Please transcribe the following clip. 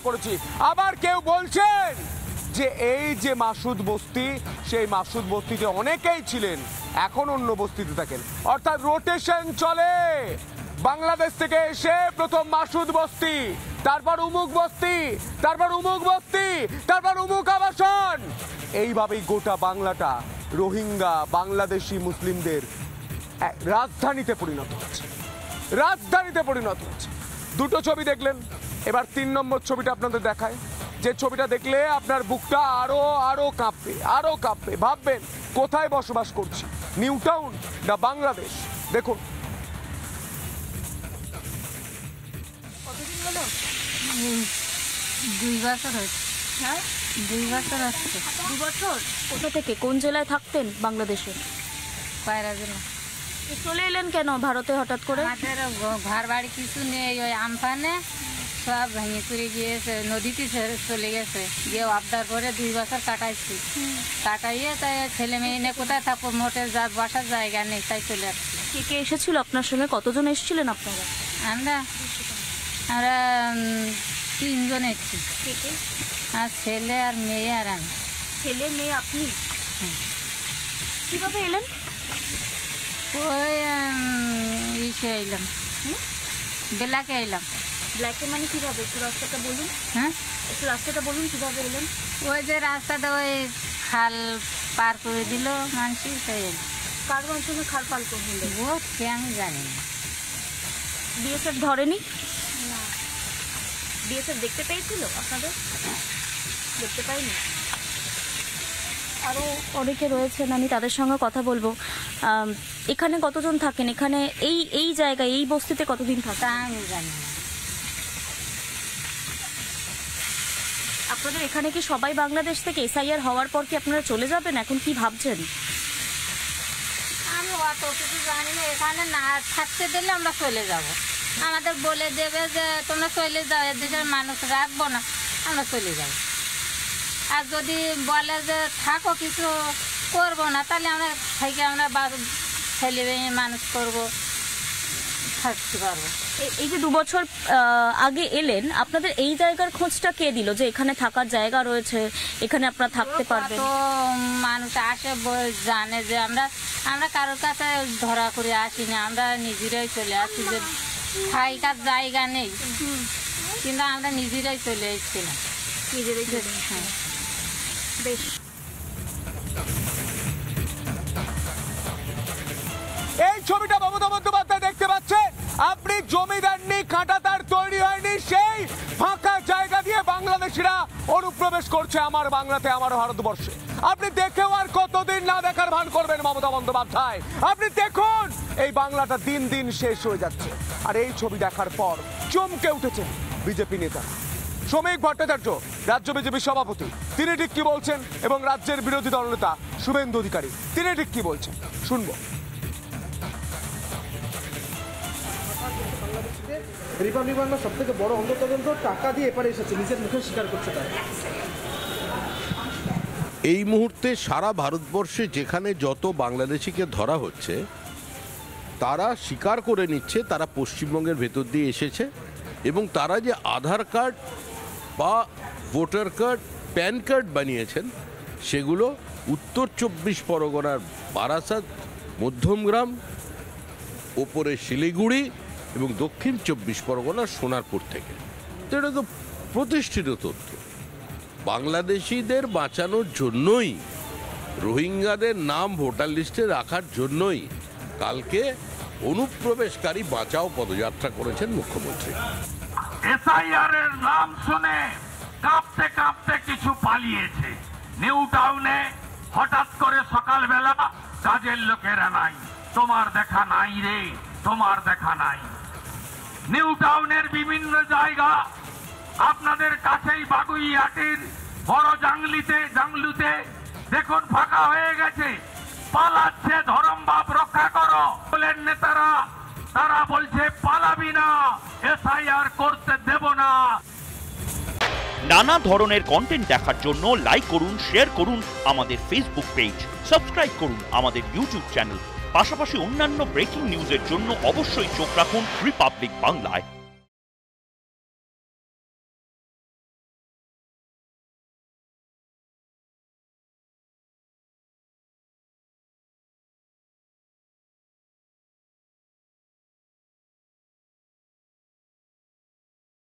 করেছি। আবার কেউ বলছেন যে এই যে মাসুদ বস্তি, সেই মাসুদ বস্তিতে অনেকেই ছিলেন, এখন অন্য বস্তিতে থাকেন, অর্থাৎ রোটেশন চলে। বাংলাদেশ থেকে এসে প্রথম মাসুদ বস্তি, তারপর উমুক বস্তি, তারপর উমুক বস্তি, তারপর উমুক আবাসন। এইভাবেই গোটা বাংলাটা রোহিঙ্গা বাংলাদেশি মুসলিমদের রাজধানীতে পরিণত হচ্ছে, রাজধানীতে পরিণত হচ্ছে। দুটো ছবি দেখলেন, এবার 3 নম্বর ছবিটা আপনাদের দেখায়। যে ছবিটা দেখলে আপনার বুকটা আরো আরো কাঁপবে, আরো কাঁপবে। ভাববেন কোথায় বসবাস করছি, নিউ টাউন না বাংলাদেশ। দেখুন। কতদিন হলো? 2 বছর হয়েছে। হ্যাঁ, 2 বছর আসছে। 2 বছর। কোথা থেকে, কোন জেলায় থাকতেন বাংলাদেশে? কয়রা জেলা। চলে এলেন কেন ভারতে হঠাৎ করে? আমাদের ঘর বাড়ি কিছু নেই, ওই আমফানে সব ভেঙে চুরে গিয়েছে, নদীতে চলে গেছে। গিয়ে আবদার করে 2 বছর কাটাইছি। কাটাইয়ে তাই ছেলে মেয়ে নিয়ে কোথায় থাকবো, মোটে বসার জায়গা নেই, তাই চলে আসছি। কে কে এসেছিল আপনার সঙ্গে? কতজন এসেছিলেন আপনারা? আমরা আমরা 3 জন এসেছি, কে কে? আর ছেলে আর মেয়ে আর আমি। ছেলে মেয়ে আপনি? কিভাবে এলেন? ওই ইসে এলাম, বেলাকে এলাম। ব্ল্যাকে মানে কিভাবে? একটু রাস্তাটা বলুন। হ্যাঁ, একটু রাস্তাটা বলুন কিভাবে এলেন। ওই যে রাস্তাটা ওই খাল পার করে দিল মানুষই, তাই এলাম। কার মাধ্যমে খাল পাল করলেন? ও কে আমি জানি না। বিএসএফ ধরেনি? বিএসএফ দেখতে পেয়েছিল আপনাদের? দেখতে পাইনি। আরও অনেকে রয়েছেন, আমি তাদের সঙ্গে কথা বলবো। এখানে কতজন থাকেন? এখানে এই জায়গায়, এই বস্তিতে কতদিন তা থাকেন? আমি জানি না। আপনাদের এখানে কি সবাই বাংলাদেশ থেকে? এসআইআর হওয়ার পর কি আপনারা চলে যাবেন? এখন কি ভাবছেন? আমি অত কিছু জানি না। এখানে না থাকতে দিলে আমরা চলে যাব। আমাদের বলে দেবে যে তোমরা চলে যাও, এদেশের মানুষ রাখবো না, আমরা চলে যাব। আর যদি বলে যে থাকো, কিছু করবো না, তাহলে আমরা থেকে আমরা ছেলে মেয়ে মানুষ করবো, থাকতে পারবো। এই যে 2 বছর আগে এলেন, আপনাদের এই জায়গার খোঁজটা কে দিল যে এখানে থাকার জায়গা রয়েছে, এখানে আপনারা থাকতে পারবেন? তো মানুষ আসে জানে যে আমরা কারোর কাছে ধরা করে আসি না, আমরা নিজেরাই চলে আসি। যে থাকার জায়গা নেই, কিন্তু আমরা নিজেরাই চলে এসেছিলাম। নিজেরাই চলে। হ্যাঁ, বেশ। এই ছবিটা মমতা বন্দ্যোপাধ্যায় দেখতে পাচ্ছেন। আপনি জমিদার নেই, কাঁটাতার তৈরি হয়নি, সেই ফাঁকা জায়গা দিয়ে বাংলাদেশিরা অনুপ্রবেশ করছে আমার বাংলাতে, আমার ভারতবর্ষে। আপনি দেখেও আর কতদিন না দেখার ভান করবেন মমতা বন্দ্যোপাধ্যায়? আপনি দেখুন এই বাংলাটা দিন দিন শেষ হয়ে যাচ্ছে। আর এই ছবি দেখার পর চমকে উঠেছেন বিজেপি নেতা শ্রমিক ভট্টাচার্য, রাজ্য বিজেপি সভাপতি। তিনি ঠিক কি বলছেন, এবং রাজ্যের বিরোধী দলনেতা শুভেন্দু অধিকারী তিনি ঠিক কি বলছেন শুনবো। রিপাবলিক বাংলা সব থেকে বড় অন্তর্তদন্ত টাকা দিয়ে এপারে এসেছে, নিজের মুখে স্বীকার করছে তাই। এই মুহূর্তে সারা ভারতবর্ষে যেখানে যত বাংলাদেশিকে ধরা হচ্ছে, তারা স্বীকার করে নিচ্ছে তারা পশ্চিমবঙ্গের ভেতর দিয়ে এসেছে, এবং তারা যে আধার কার্ড বা ভোটার কার্ড, প্যান কার্ড বানিয়েছেন, সেগুলো উত্তর 24 পরগনার বারাসাত, মধ্যমগ্রাম, ওপরে শিলিগুড়ি এবং দক্ষিণ 24 পরগনার সোনারপুর থেকে। তো এটা তো প্রতিষ্ঠিত তথ্য। বাংলাদেশিদের বাঁচানোর জন্যই, রোহিঙ্গাদের নাম ভোটার লিস্টে রাখার জন্যই কালকে অনুপ্রবেশকারী বাঁচাও পদযাত্রা করেছেন মুখ্যমন্ত্রী। এসআইআর এর নাম শুনে কাঁপতে কাঁপতে কিছু পালিয়েছে। নিউ টাউনে হঠাৎ করে সকালবেলা কাজের লোকেরা নাই, তোমার দেখা নাই রে, তোমার দেখা নাই। নিউ টাউনের বিভিন্ন জায়গা, আপনাদের কাছেই বাগুইহাটির বড় জাংলুতে দেখুন ফাঁকা হয়ে গেছে, পালাচ্ছে। ধরমবাপ রক্ষা করো বলেন নেতারা, তারা বলছে পালাবি না, এসআইআর করতে দেব না। নানা ধরনের কন্টেন্ট দেখার জন্য লাইক করুন, শেয়ার করুন আমাদের ফেসবুক পেজ, সাবস্ক্রাইব করুন আমাদের ইউটিউব চ্যানেল। পাশাপাশি অন্যান্য ব্রেকিং নিউজের জন্য অবশ্যই চোখ রাখুন রিপাবলিক বাংলায়।